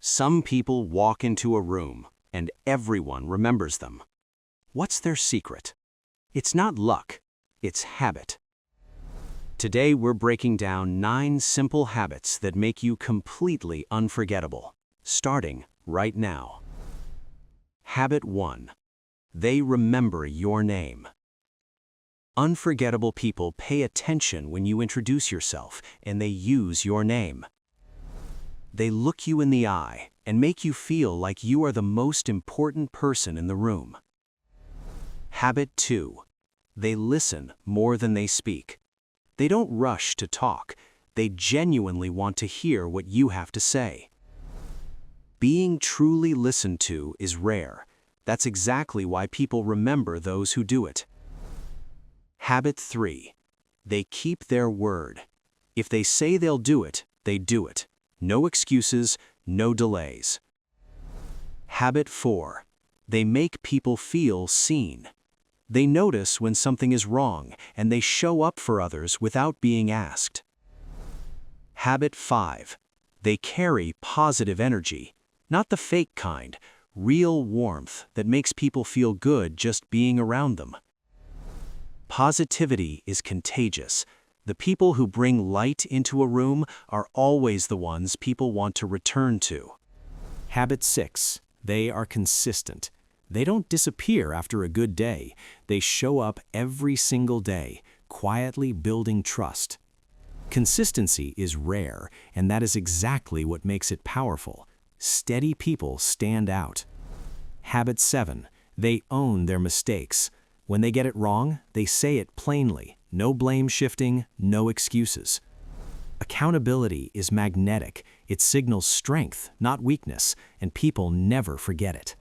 Some people walk into a room, and everyone remembers them. What's their secret? It's not luck, it's habit. Today we're breaking down 9 simple habits that make you completely unforgettable, starting right now. Habit 1. They remember your name. Unforgettable people pay attention when you introduce yourself and they use your name. They look you in the eye and make you feel like you are the most important person in the room. Habit 2. They listen more than they speak. They don't rush to talk. They genuinely want to hear what you have to say. Being truly listened to is rare. That's exactly why people remember those who do it. Habit 3. They keep their word. If they say they'll do it, they do it. No excuses, no delays. Habit 4. They make people feel seen. They notice when something is wrong, and they show up for others without being asked. Habit 5. They carry positive energy, not the fake kind, real warmth that makes people feel good just being around them. Positivity is contagious. The people who bring light into a room are always the ones people want to return to. Habit 6. They are consistent. They don't disappear after a good day. They show up every single day, quietly building trust. Consistency is rare, and that is exactly what makes it powerful. Steady people stand out. Habit 7. They own their mistakes. When they get it wrong, they say it plainly. No blame shifting, no excuses. Accountability is magnetic. It signals strength, not weakness, and people never forget it.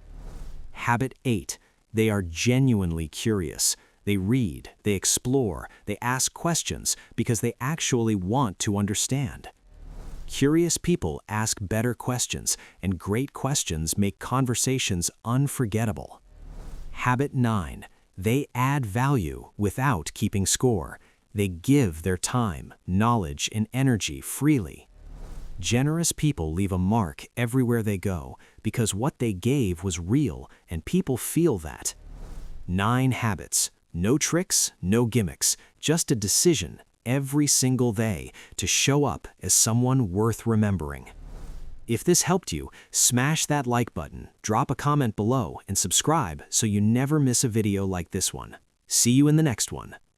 Habit 8. They are genuinely curious. They read, they explore, they ask questions because they actually want to understand. Curious people ask better questions, and great questions make conversations unforgettable. Habit 9. They add value without keeping score. They give their time, knowledge, and energy freely. Generous people leave a mark everywhere they go because what they gave was real and people feel that. 9 habits. No tricks, no gimmicks, just a decision every single day to show up as someone worth remembering. If this helped you, smash that like button, drop a comment below, and subscribe so you never miss a video like this one. See you in the next one.